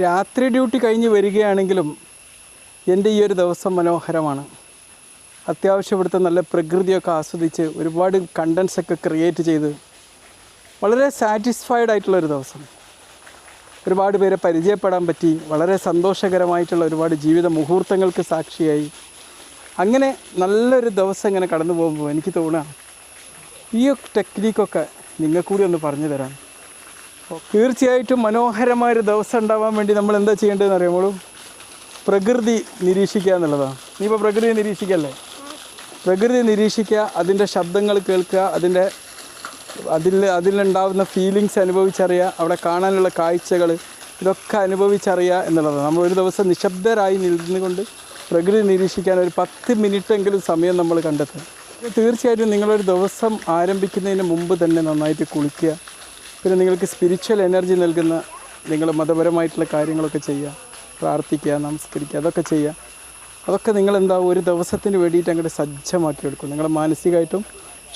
രാത്രി ഡ്യൂട്ടി കഴിഞ്ഞ് വരികയാണെങ്കിലും എൻ്റെ ഈ ഒരു ദിവസം മനോഹരമാണ്. അത്യാവശ്യം ഇവിടുത്തെ നല്ല പ്രകൃതിയൊക്കെ ആസ്വദിച്ച് ഒരുപാട് കണ്ടൻസൊക്കെ ക്രിയേറ്റ് ചെയ്ത് വളരെ സാറ്റിസ്ഫൈഡ് ആയിട്ടുള്ളൊരു ദിവസം. ഒരുപാട് പേരെ പരിചയപ്പെടാൻ പറ്റി. വളരെ സന്തോഷകരമായിട്ടുള്ള ഒരുപാട് ജീവിത മുഹൂർത്തങ്ങൾക്ക് സാക്ഷിയായി. അങ്ങനെ നല്ലൊരു ദിവസം ഇങ്ങനെ കടന്നു പോകുമ്പോൾ എനിക്ക് തോന്നുക ഈ ടെക്നിക്കൊക്കെ നിങ്ങൾക്കൂടി ഒന്ന് പറഞ്ഞു തരാം. തീർച്ചയായിട്ടും മനോഹരമായൊരു ദിവസം ഉണ്ടാവാൻ വേണ്ടി നമ്മൾ എന്താ ചെയ്യേണ്ടതെന്ന് അറിയുമ്പോൾ പ്രകൃതി നിരീക്ഷിക്കുക എന്നുള്ളതാണ്. നീ ഇപ്പോൾ പ്രകൃതി നിരീക്ഷിക്കല്ലേ? പ്രകൃതി നിരീക്ഷിക്കുക, അതിൻ്റെ ശബ്ദങ്ങൾ കേൾക്കുക, അതിലുണ്ടാകുന്ന ഫീലിങ്സ് അനുഭവിച്ചറിയുക, അവിടെ കാണാനുള്ള കാഴ്ചകൾ ഇതൊക്കെ അനുഭവിച്ചറിയുക എന്നുള്ളതാണ്. നമ്മൾ ഒരു ദിവസം നിശബ്ദരായി നിന്നുകൊണ്ട് പ്രകൃതി നിരീക്ഷിക്കാൻ ഒരു 10 മിനിറ്റെങ്കിലും സമയം നമ്മൾ കണ്ടെത്തുക. തീർച്ചയായിട്ടും നിങ്ങളൊരു ദിവസം ആരംഭിക്കുന്നതിന് മുമ്പ് തന്നെ നന്നായിട്ട് കുളിക്കുക. പിന്നെ നിങ്ങൾക്ക് സ്പിരിച്വൽ എനർജി നൽകുന്ന നിങ്ങൾ മതപരമായിട്ടുള്ള കാര്യങ്ങളൊക്കെ ചെയ്യുക, പ്രാർത്ഥിക്കുക, നമസ്കരിക്കുക, അതൊക്കെ ചെയ്യുക. അതൊക്കെ നിങ്ങളെന്താ ഒരു ദിവസത്തിന് വേണ്ടിയിട്ട് അങ്ങോട്ട് സജ്ജമാക്കി എടുക്കും. നിങ്ങളെ മാനസികമായിട്ടും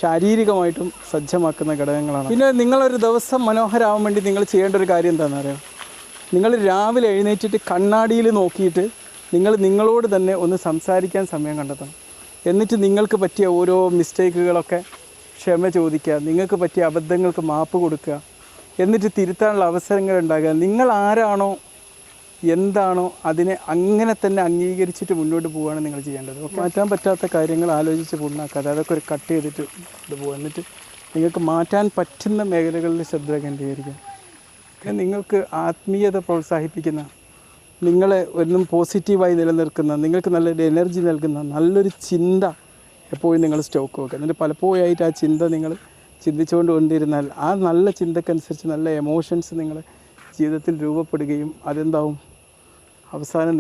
ശാരീരികമായിട്ടും സജ്ജമാക്കുന്ന ഘടകങ്ങളാണ്. പിന്നെ നിങ്ങളൊരു ദിവസം മനോഹരമാവാൻ വേണ്ടി നിങ്ങൾ ചെയ്യേണ്ട ഒരു കാര്യം എന്താണെന്ന് അറിയാം. നിങ്ങൾ രാവിലെ എഴുന്നേറ്റിട്ട് കണ്ണാടിയിൽ നോക്കിയിട്ട് നിങ്ങളോട് തന്നെ ഒന്ന് സംസാരിക്കാൻ സമയം കണ്ടെത്തണം. എന്നിട്ട് നിങ്ങൾക്ക് പറ്റിയ ഓരോ മിസ്റ്റേക്കുകളൊക്കെ ക്ഷമ ചോദിക്കുക, നിങ്ങൾക്ക് പറ്റിയ അബദ്ധങ്ങൾക്ക് മാപ്പ് കൊടുക്കുക, എന്നിട്ട് തിരുത്താനുള്ള അവസരങ്ങൾ ഉണ്ടാകുക. നിങ്ങൾ ആരാണോ എന്താണോ അതിനെ അങ്ങനെ തന്നെ അംഗീകരിച്ചിട്ട് മുന്നോട്ട് പോവുകയാണ് നിങ്ങൾ ചെയ്യേണ്ടത്. മാറ്റാൻ പറ്റാത്ത കാര്യങ്ങൾ ആലോചിച്ച് പൂർണ്ണമാക്കാതെ അതൊക്കെ ഒരു കട്ട് ചെയ്തിട്ട് പോകുക. എന്നിട്ട് നിങ്ങൾക്ക് മാറ്റാൻ പറ്റുന്ന മേഖലകളിൽ ശ്രദ്ധ കേന്ദ്രീകരിക്കുക. നിങ്ങൾക്ക് ആത്മീയത പ്രോത്സാഹിപ്പിക്കുന്ന, നിങ്ങളെ ഒന്നും പോസിറ്റീവായി നിലനിർത്തുന്ന, നിങ്ങൾക്ക് നല്ലൊരു എനർജി നൽകുന്ന നല്ലൊരു ചിന്ത എപ്പോഴും നിങ്ങൾ സ്റ്റോക്ക് വെക്കുക. എന്നിട്ട് പലപ്പോഴായിട്ട് ആ ചിന്ത നിങ്ങൾ ചിന്തിച്ചുകൊണ്ട് കൊണ്ടിരുന്നാൽ ആ നല്ല ചിന്തക്കനുസരിച്ച് നല്ല എമോഷൻസ് നിങ്ങളുടെ ജീവിതത്തിൽ രൂപപ്പെടുകയും അതെന്താവും അവസാനം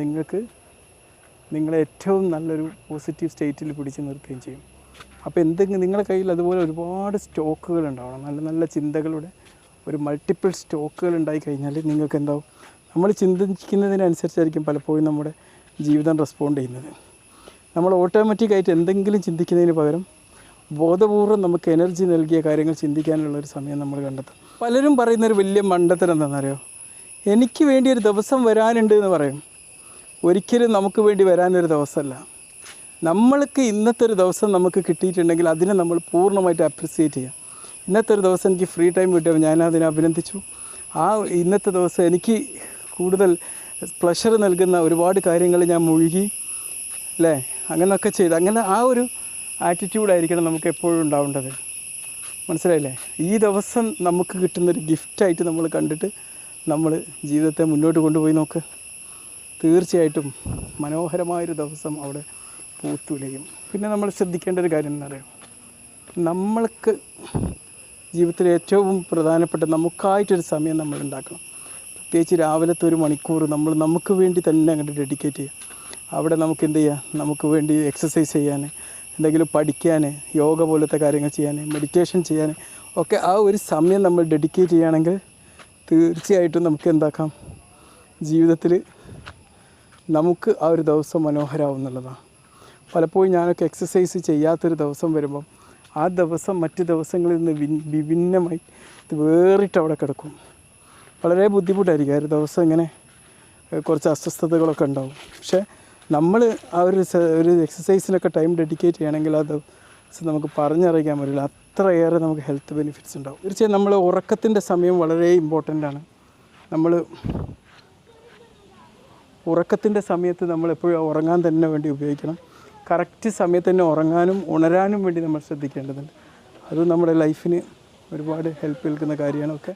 നിങ്ങളെ ഏറ്റവും നല്ലൊരു പോസിറ്റീവ് സ്റ്റേറ്റിൽ പിടിച്ചു നിർത്തുകയും ചെയ്യും. അപ്പോൾ നിങ്ങളുടെ കയ്യിൽ അതുപോലെ ഒരുപാട് സ്റ്റോക്കുകൾ ഉണ്ടാവണം. നല്ല നല്ല ചിന്തകളുടെ ഒരു മൾട്ടിപ്പിൾ സ്റ്റോക്കുകൾ ഉണ്ടായി കഴിഞ്ഞാൽ നിങ്ങൾക്ക് എന്താവും, നമ്മൾ ചിന്തിക്കുന്നതിനനുസരിച്ചായിരിക്കും പലപ്പോഴും നമ്മുടെ ജീവിതം റെസ്പോണ്ട് ചെയ്യുന്നത്. നമ്മൾ ഓട്ടോമാറ്റിക്കായിട്ട് എന്തെങ്കിലും ചിന്തിക്കുന്നതിന് പകരം ബോധപൂർവം നമുക്ക് എനർജി നൽകിയ കാര്യങ്ങൾ ചിന്തിക്കാനുള്ളൊരു സമയം നമ്മൾ കണ്ടെത്തും. പലരും പറയുന്നൊരു വലിയ മണ്ടത്തരം എന്താണെന്നറിയോ? എനിക്ക് വേണ്ടി ഒരു ദിവസം വരാനുണ്ട് എന്ന് പറയും. ഒരിക്കലും നമുക്ക് വേണ്ടി വരാനൊരു ദിവസമല്ല. നമ്മൾക്ക് ഇന്നത്തെ ഒരു ദിവസം നമുക്ക് കിട്ടിയിട്ടുണ്ടെങ്കിൽ അതിനെ നമ്മൾ പൂർണ്ണമായിട്ട് അപ്രിസിയേറ്റ് ചെയ്യാം. ഇന്നത്തെ ഒരു ദിവസം എനിക്ക് ഫ്രീ ടൈം കിട്ടിയപ്പോൾ ഞാനതിനെ അഭിനന്ദിച്ചു. ആ ഇന്നത്തെ ദിവസം എനിക്ക് കൂടുതൽ പ്ലഷർ നൽകുന്ന ഒരുപാട് കാര്യങ്ങൾ ഞാൻ മുഴുകി, അല്ലേ, അങ്ങനെയൊക്കെ ചെയ്ത് അങ്ങനെ ആ ഒരു ആറ്റിറ്റ്യൂഡായിരിക്കണം നമുക്ക് എപ്പോഴും ഉണ്ടാവേണ്ടത്. മനസ്സിലായില്ലേ? ഈ ദിവസം നമുക്ക് കിട്ടുന്നൊരു ഗിഫ്റ്റായിട്ട് നമ്മൾ കണ്ടിട്ട് നമ്മൾ ജീവിതത്തെ മുന്നോട്ട് കൊണ്ടുപോയി നോക്ക്. തീർച്ചയായിട്ടും മനോഹരമായൊരു ദിവസം അവിടെ പൂത്തുലയും. പിന്നെ നമ്മൾ ശ്രദ്ധിക്കേണ്ട ഒരു കാര്യം എന്ന് പറയാം, നമ്മൾക്ക് ജീവിതത്തിൽ ഏറ്റവും പ്രധാനപ്പെട്ട നമുക്കായിട്ടൊരു സമയം നമ്മൾ ഉണ്ടാക്കണം. പ്രത്യേകിച്ച് രാവിലത്തെ 1 മണിക്കൂർ നമ്മൾ നമുക്ക് വേണ്ടി തന്നെ അങ്ങോട്ട് ഡെഡിക്കേറ്റ് ചെയ്യുക. അവിടെ നമുക്ക് എന്ത് ചെയ്യാം, നമുക്ക് വേണ്ടി എക്സസൈസ് ചെയ്യാൻ, എന്തെങ്കിലും പഠിക്കാൻ, യോഗ പോലത്തെ കാര്യങ്ങൾ ചെയ്യാൻ, മെഡിറ്റേഷൻ ചെയ്യാൻ ഒക്കെ ആ ഒരു സമയം നമ്മൾ ഡെഡിക്കേറ്റ് ചെയ്യുകയാണെങ്കിൽ തീർച്ചയായിട്ടും നമുക്ക് എന്താക്കാം, ജീവിതത്തിൽ നമുക്ക് ആ ഒരു ദിവസം മനോഹരമാവും എന്നുള്ളതാണ്. പലപ്പോഴും ഞാനൊക്കെ എക്സസൈസ് ചെയ്യാത്തൊരു ദിവസം വരുമ്പം ആ ദിവസം മറ്റ് ദിവസങ്ങളിൽ നിന്ന് വിഭിന്നമായി വേറിട്ട് അവിടെ കിടക്കും. വളരെ ബുദ്ധിമുട്ടായിരിക്കും. ആ ഒരു ദിവസം ഇങ്ങനെ കുറച്ച് അസ്വസ്ഥതകളൊക്കെ ഉണ്ടാവും. പക്ഷേ നമ്മൾ ആ ഒരു എക്സസൈസിനൊക്കെ ടൈം ഡെഡിക്കേറ്റ് ചെയ്യണമെങ്കിൽ അത് നമുക്ക് പറഞ്ഞറിയിക്കാൻ പറ്റില്ല. അത്രയേറെ നമുക്ക് ഹെൽത്ത് ബെനിഫിറ്റ്സ് ഉണ്ടാവും. തീർച്ചയായും നമ്മൾ ഉറക്കത്തിൻ്റെ സമയം വളരെ ഇമ്പോർട്ടൻ്റ് ആണ്. നമ്മൾ ഉറക്കത്തിൻ്റെ സമയത്ത് നമ്മൾ എപ്പോഴും ഉറങ്ങാൻ തന്നെ വേണ്ടി ഉപയോഗിക്കണം. കറക്റ്റ് സമയത്ത് തന്നെ ഉറങ്ങാനും ഉണരാനും വേണ്ടി നമ്മൾ ശ്രദ്ധിക്കേണ്ടതുണ്ട്. അത് നമ്മുടെ ലൈഫിന് ഒരുപാട് ഹെൽപ്പ് നൽകുന്ന കാര്യമാണ്. ഒക്കെ